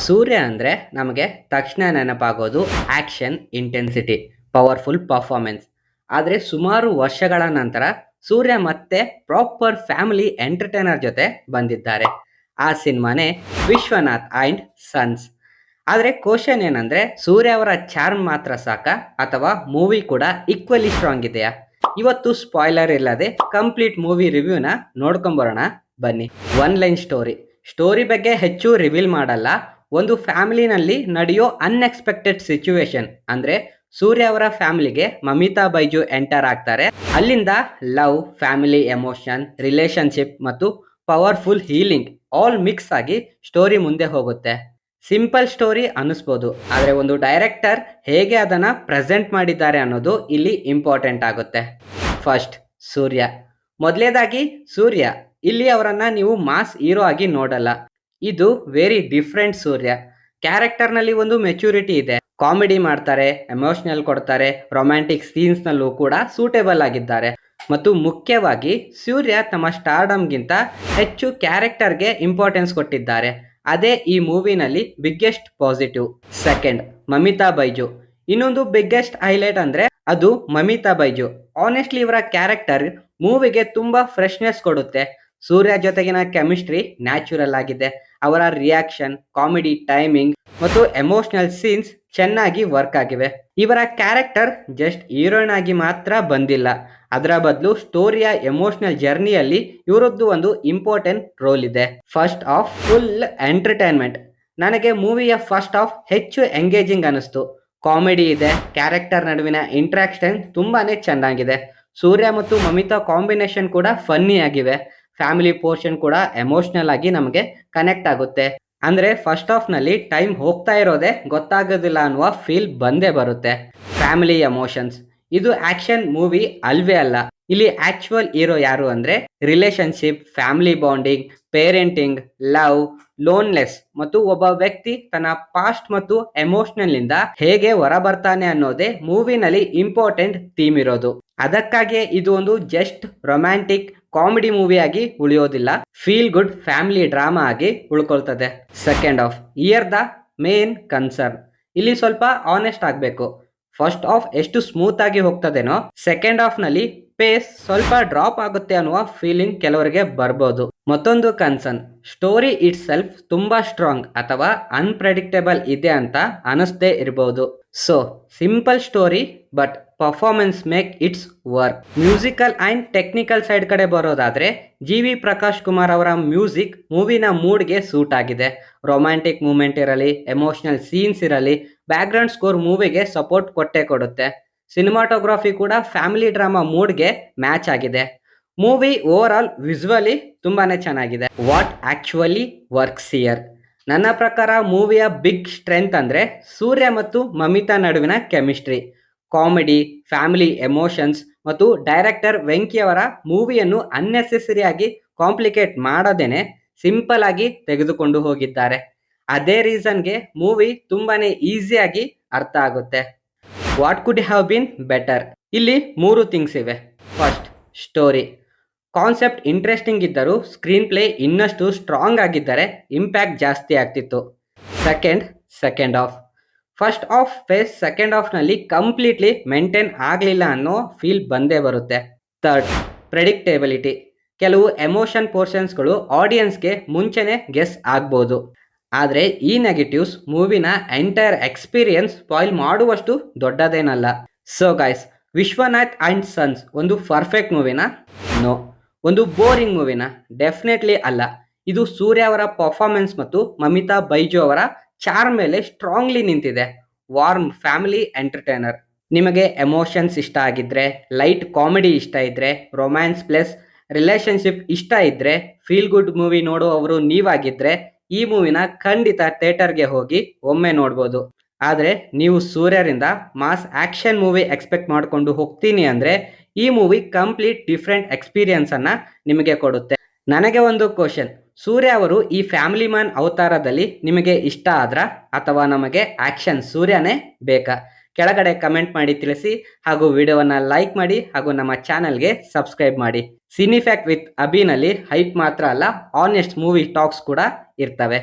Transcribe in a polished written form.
ಸೂರ್ಯ ಅಂದರೆ ನಮಗೆ ತಕ್ಷಣ ನೆನಪಾಗೋದು ಆಕ್ಷನ್ ಇಂಟೆನ್ಸಿಟಿ, ಪವರ್ಫುಲ್ ಪರ್ಫಾರ್ಮೆನ್ಸ್. ಆದರೆ ಸುಮಾರು ವರ್ಷಗಳ ನಂತರ ಸೂರ್ಯ ಮತ್ತೆ ಪ್ರಾಪರ್ ಫ್ಯಾಮಿಲಿ ಎಂಟರ್ಟೈನರ್ ಜೊತೆ ಬಂದಿದ್ದಾರೆ. ಆ ಸಿನಿಮಾನೇ ವಿಶ್ವನಾಥ್ ಆ್ಯಂಡ್ ಸನ್ಸ್. ಆದರೆ ಕ್ವಶನ್ ಏನಂದ್ರೆ, ಸೂರ್ಯ ಅವರ ಚಾರ್ಮ್ ಮಾತ್ರ ಸಾಕ ಅಥವಾ ಮೂವಿ ಕೂಡ ಈಕ್ವಲಿ ಸ್ಟ್ರಾಂಗ್ ಇದೆಯಾ? ಇವತ್ತು ಸ್ಪಾಯ್ಲರ್ ಇಲ್ಲದೆ ಕಂಪ್ಲೀಟ್ ಮೂವಿ ರಿವ್ಯೂನ ನೋಡ್ಕೊಂಬರೋಣ ಬನ್ನಿ. ಒನ್ ಲೈನ್ ಸ್ಟೋರಿ ಬಗ್ಗೆ ಹೆಚ್ಚು ರಿವೀಲ್ ಮಾಡಲ್ಲ. ಒಂದು ಫ್ಯಾಮಿಲಿನಲ್ಲಿ ನಡೆಯೋ ಅನ್ಎಕ್ಸ್ಪೆಕ್ಟೆಡ್ ಸಿಚುವೇಶನ್ ಅಂದ್ರೆ ಸೂರ್ಯ ಅವರ ಫ್ಯಾಮಿಲಿಗೆ ಮಮಿತಾ ಬೈಜು ಎಂಟರ್ ಆಗ್ತಾರೆ. ಅಲ್ಲಿಂದ ಲವ್, ಫ್ಯಾಮಿಲಿ ಎಮೋಷನ್, ರಿಲೇಶನ್ಶಿಪ್ ಮತ್ತು ಪವರ್ಫುಲ್ ಹೀಲಿಂಗ್ ಆಲ್ ಮಿಕ್ಸ್ ಆಗಿ ಸ್ಟೋರಿ ಮುಂದೆ ಹೋಗುತ್ತೆ. ಸಿಂಪಲ್ ಸ್ಟೋರಿ ಅನ್ನಿಸ್ಬೋದು, ಆದರೆ ಒಂದು ಡೈರೆಕ್ಟರ್ ಹೇಗೆ ಅದನ್ನ ಪ್ರೆಸೆಂಟ್ ಮಾಡಿದ್ದಾರೆ ಅನ್ನೋದು ಇಲ್ಲಿ ಇಂಪಾರ್ಟೆಂಟ್ ಆಗುತ್ತೆ. ಫಸ್ಟ್, ಸೂರ್ಯ. ಮೊದಲೇದಾಗಿ ಸೂರ್ಯ, ಇಲ್ಲಿ ಅವರನ್ನ ನೀವು ಮಾಸ್ ಹೀರೋ ಆಗಿ ನೋಡಲ್ಲ. ಇದು ವೆರಿ ಡಿಫ್ರೆಂಟ್ ಸೂರ್ಯ. ಕ್ಯಾರೆಕ್ಟರ್ನಲ್ಲಿ ಒಂದು ಮೆಚುರಿಟಿ ಇದೆ. ಕಾಮಿಡಿ ಮಾಡ್ತಾರೆ, ಎಮೋಷನಲ್ ಕೊಡ್ತಾರೆ, ರೊಮ್ಯಾಂಟಿಕ್ ಸೀನ್ಸ್ನಲ್ಲೂ ಕೂಡ ಸೂಟೇಬಲ್ ಆಗಿದ್ದಾರೆ. ಮತ್ತು ಮುಖ್ಯವಾಗಿ ಸೂರ್ಯ ತಮ್ಮ ಸ್ಟಾರ್ಡಮ್ಗಿಂತ ಹೆಚ್ಚು ಕ್ಯಾರೆಕ್ಟರ್ಗೆ ಇಂಪಾರ್ಟೆನ್ಸ್ ಕೊಟ್ಟಿದ್ದಾರೆ. ಅದೇ ಈ ಮೂವಿನಲ್ಲಿ biggest positive. Second, Mamitha Baiju. ಇನ್ನೊಂದು ಬಿಗ್ಗೆಸ್ಟ್ ಹೈಲೈಟ್ ಅಂದ್ರೆ ಅದು ಮಮಿತಾ ಬೈಜು. ಆನೆಸ್ಟ್ಲಿ ಇವರ ಕ್ಯಾರೆಕ್ಟರ್ ಮೂವಿಗೆ ತುಂಬಾ ಫ್ರೆಶ್ನೆಸ್ ಕೊಡುತ್ತೆ. ಸೂರ್ಯ ಜೊತೆಗಿನ ಕೆಮಿಸ್ಟ್ರಿ ನ್ಯಾಚುರಲ್ ಆಗಿದೆ. ಅವರ ರಿಯಾಕ್ಷನ್, ಕಾಮಿಡಿ ಟೈಮಿಂಗ್ ಮತ್ತು ಎಮೋಷನಲ್ ಸೀನ್ಸ್ ಚೆನ್ನಾಗಿ ವರ್ಕ್ ಆಗಿವೆ. ಇವರ ಕ್ಯಾರೆಕ್ಟರ್ ಜಸ್ಟ್ ಹೀರೋಯಿನ್ ಆಗಿ ಮಾತ್ರ ಬಂದಿಲ್ಲ, ಅದರ ಬದಲು ಸ್ಟೋರಿಯ ಎಮೋಷನಲ್ ಜರ್ನಿಯಲ್ಲಿ ಇವರದ್ದು ಒಂದು ಇಂಪಾರ್ಟೆಂಟ್ ರೋಲ್ ಇದೆ. First of full entertainment. ನನಗೆ ಮೂವಿಯ ಫಸ್ಟ್ ಆಫ್ ಹೆಚ್ಚು ಎಂಗೇಜಿಂಗ್ ಅನಿಸ್ತು. ಕಾಮಿಡಿ ಇದೆ, ಕ್ಯಾರೆಕ್ಟರ್ ನಡುವಿನ ಇಂಟ್ರಾಕ್ಷನ್ ತುಂಬಾನೇ ಚೆನ್ನಾಗಿದೆ. ಸೂರ್ಯ ಮತ್ತು ಮಮಿತಾ ಕಾಂಬಿನೇಷನ್ ಕೂಡ ಫನ್ನಿ ಆಗಿವೆ. ಫ್ಯಾಮಿಲಿ ಪೋರ್ಷನ್ ಕೂಡ ಎಮೋಷನಲ್ ಆಗಿ ನಮಗೆ ಕನೆಕ್ಟ್ ಆಗುತ್ತೆ. ಅಂದ್ರೆ ಫಸ್ಟ್ ಹಾಫ್ ನಲ್ಲಿ ಟೈಮ್ ಹೋಗ್ತಾ ಇರೋದೇ ಗೊತ್ತಾಗೋದಿಲ್ಲ ಅನ್ನುವ ಫೀಲ್ ಬಂದೇ ಬರುತ್ತೆ. Family emotions. ಇದು ಆಕ್ಷನ್ ಮೂವಿ ಅಲ್ವೇ ಅಲ್ಲ. ಇಲ್ಲಿ ಆಕ್ಚುಯಲ್ ಹೀರೋ ಯಾರು ಅಂದ್ರೆ relationship, family bonding, parenting, love, loneliness ಮತ್ತು ಒಬ್ಬ ವ್ಯಕ್ತಿ ತನ್ನ ಪಾಸ್ಟ್ ಮತ್ತು ಎಮೋಷನಲ್ ಇಂದ ಹೇಗೆ ಹೊರಬರ್ತಾನೆ ಅನ್ನೋದೇ ಮೂವಿನಲ್ಲಿ ಇಂಪಾರ್ಟೆಂಟ್ ಥೀಮ್ ಇರೋದು. ಅದಕ್ಕಾಗಿಯೇ ಇದು ಒಂದು ಜಸ್ಟ್ ರೊಮ್ಯಾಂಟಿಕ್ ಕಾಮಿಡಿ ಮೂವಿ ಆಗಿ ಉಳಿಯೋದಿಲ್ಲ, ಫೀಲ್ ಗುಡ್ ಫ್ಯಾಮಿಲಿ ಡ್ರಾಮಾ ಆಗಿ ಉಳ್ಕೊಳ್ತದೆ. Second half here the main concern. ಇಲ್ಲಿ ಸ್ವಲ್ಪ ಆನೆಸ್ಟ್ ಆಗಬೇಕು. ಫಸ್ಟ್ ಹಾಫ್ ಎಷ್ಟು ಸ್ಮೂತ್ ಆಗಿ ಹೋಗ್ತದೇನೋ, ಸೆಕೆಂಡ್ ಹಾಫ್ ನಲ್ಲಿ ಪೇಸ್ ಸ್ವಲ್ಪ ಡ್ರಾಪ್ ಆಗುತ್ತೆ ಅನ್ನುವ ಫೀಲಿಂಗ್ ಕೆಲವರಿಗೆ ಬರ್ಬೋದು. ಮತ್ತೊಂದು ಕನ್ಸರ್ನ್, ಸ್ಟೋರಿ ಇಟ್ ಸೆಲ್ಫ್ ತುಂಬಾ ಸ್ಟ್ರಾಂಗ್ ಅಥವಾ ಅನ್ಪ್ರೆಡಿಕ್ಟೇಬಲ್ ಇದೆ ಅಂತ ಅನಿಸ್ದೇ ಇರಬಹುದು. So simple story but performance make its work. Musical and technical side ಕಡೆ ಬರೋದಾದ್ರೆ ಜಿ.ವಿ. ಪ್ರಕಾಶ್ ಕುಮಾರ್ ಅವರ ಮ್ಯೂಸಿಕ್ ಮೂವಿನ ಮೂಡ್ಗೆ ಸೂಟ್ ಆಗಿದೆ. ರೊಮ್ಯಾಂಟಿಕ್ ಮೂಮೆಂಟ್ ಇರಲಿ, ಎಮೋಷನಲ್ ಸೀನ್ಸ್ ಇರಲಿ, ಬ್ಯಾಕ್ಗ್ರೌಂಡ್ ಸ್ಕೋರ್ ಮೂವಿಗೆ ಸಪೋರ್ಟ್ ಕೊಟ್ಟೆ ಕೊಡುತ್ತೆ. ಸಿನಿಮಾಟೋಗ್ರಫಿ ಕೂಡ ಫ್ಯಾಮಿಲಿ ಡ್ರಾಮಾ ಮೂಡ್ಗೆ ಮ್ಯಾಚ್ ಆಗಿದೆ. ಮೂವಿ ಓವರ್ ಆಲ್ ವಿಜುವಲಿ ತುಂಬಾನೇ ಚೆನ್ನಾಗಿದೆ. What actually works here? ನನ್ನ ಪ್ರಕಾರ ಮೂವಿಯ ಬಿಗ್ ಸ್ಟ್ರೆಂತ್ ಅಂದ್ರೆ ಸೂರ್ಯ ಮತ್ತು ಮಮಿತಾ ನಡುವಿನ ಕೆಮಿಸ್ಟ್ರಿ, ಕಾಮಿಡಿ, ಫ್ಯಾಮಿಲಿ ಎಮೋಷನ್ಸ್ ಮತ್ತು ಡೈರೆಕ್ಟರ್ ವೆಂಕಿ ಅವರ ಮೂವಿಯನ್ನು ಅನ್ನೆಸೆಸರಿ ಆಗಿ ಕಾಂಪ್ಲಿಕೇಟ್ ಮಾಡದೇನೆ ಸಿಂಪಲ್ ಆಗಿ ತೆಗೆದುಕೊಂಡು ಹೋಗಿದ್ದಾರೆ. ಅದೇ ರೀಸನ್ಗೆ ಮೂವಿ ತುಂಬಾನೇ ಈಸಿಯಾಗಿ ಅರ್ಥ ಆಗುತ್ತೆ. What could have been better? ಇಲ್ಲಿ 3 ಥಿಂಗ್ಸ್ ಇವೆ. ಫಸ್ಟ್, ಸ್ಟೋರಿ ಕಾನ್ಸೆಪ್ಟ್ ಇಂಟ್ರೆಸ್ಟಿಂಗ್ ಇದ್ದರೂ ಸ್ಕ್ರೀನ್ ಪ್ಲೇ ಇನ್ನಷ್ಟು ಸ್ಟ್ರಾಂಗ್ ಆಗಿದ್ದರೆ ಇಂಪ್ಯಾಕ್ಟ್ ಜಾಸ್ತಿ ಆಗ್ತಿತ್ತು. Second half. First half pace second ಹಾಫ್ನಲ್ಲಿ ಕಂಪ್ಲೀಟ್ಲಿ ಮೇಂಟೈನ್ ಆಗಲಿಲ್ಲ ಅನ್ನೋ ಫೀಲ್ ಬಂದೇ ಬರುತ್ತೆ. Third, predictability. ಕೆಲವು ಎಮೋಷನ್ ಪೋರ್ಷನ್ಸ್ಗಳು ಆಡಿಯನ್ಸ್ಗೆ ಮುಂಚೆನೆ ಗೆಸ್ ಆಗ್ಬೋದು. ಆದರೆ ಈ ನೆಗೆಟಿವ್ಸ್ ಮೂವಿನ ಎಂಟೈರ್ ಎಕ್ಸ್ಪೀರಿಯನ್ಸ್ ಸ್ಪಾಯ್ಲ್ ಮಾಡುವಷ್ಟು ದೊಡ್ಡದೇನಲ್ಲ. So guys, Vishwanath and sons ಒಂದು ಪರ್ಫೆಕ್ಟ್ ಮೂವಿನ? ನೋ. ಒಂದು ಬೋರಿಂಗ್ ಮೂವಿನ? ಡೆಫಿನೆಟ್ಲಿ ಅಲ್ಲ. ಇದು ಸೂರ್ಯ ಅವರ ಪರ್ಫಾರ್ಮೆನ್ಸ್ ಮತ್ತು ಮಮಿತಾ ಬೈಜು ಅವರ ಚಾರ್ಮ್ ಮೇಲೆ ಸ್ಟ್ರಾಂಗ್ಲಿ ನಿಂತಿದೆ. Warm family entertainer. ನಿಮಗೆ ಎಮೋಷನ್ಸ್ ಇಷ್ಟ ಆಗಿದ್ರೆ, ಲೈಟ್ ಕಾಮಿಡಿ ಇಷ್ಟ ಇದ್ರೆ, ರೊಮ್ಯಾನ್ಸ್ ಪ್ಲಸ್ ರಿಲೇಶನ್ಶಿಪ್ ಇಷ್ಟ ಇದ್ರೆ, ಫೀಲ್ ಗುಡ್ ಮೂವಿ ನೋಡುವವರು ನೀವಾಗಿದ್ರೆ ಈ ಮೂವಿನ ಖಂಡಿತ ಥಿಯೇಟರ್ಗೆ ಹೋಗಿ ಒಮ್ಮೆ ನೋಡ್ಬೋದು. ಆದರೆ ನೀವು ಸೂರ್ಯರಿಂದ ಮಾಸ್ ಆಕ್ಷನ್ ಮೂವಿ ಎಕ್ಸ್ಪೆಕ್ಟ್ ಮಾಡಿಕೊಂಡು ಹೋಗ್ತೀನಿ ಅಂದರೆ ಈ ಮೂವಿ ಕಂಪ್ಲೀಟ್ ಡಿಫ್ರೆಂಟ್ ಎಕ್ಸ್ಪೀರಿಯನ್ಸ್ ಅನ್ನ ನಿಮಗೆ ಕೊಡುತ್ತೆ. ನನಗೆ ಒಂದು ಕ್ವಶನ್, ಸೂರ್ಯ ಅವರು ಈ ಫ್ಯಾಮಿಲಿ ಮ್ಯಾನ್ ಅವತಾರದಲ್ಲಿ ನಿಮಗೆ ಇಷ್ಟ ಆದ್ರ ಅಥವಾ ನಮಗೆ ಆಕ್ಷನ್ ಸೂರ್ಯನೇ ಬೇಕಾ? ಕೆಳಗಡೆ ಕಮೆಂಟ್ ಮಾಡಿ ತಿಳಿಸಿ, ಹಾಗೂ ವಿಡಿಯೋವನ್ನು ಲೈಕ್ ಮಾಡಿ ಹಾಗೂ ನಮ್ಮ ಚಾನಲ್ಗೆ ಸಬ್ಸ್ಕ್ರೈಬ್ ಮಾಡಿ. ಸಿನಿಫ್ಯಾಕ್ಟ್ ವಿತ್ ಅಭಿನಲ್ಲಿ ಹೈಪ್ ಮಾತ್ರ ಅಲ್ಲ, ಆನೆಸ್ಟ್ ಮೂವಿ ಟಾಕ್ಸ್ ಕೂಡ ಇರ್ತವೆ.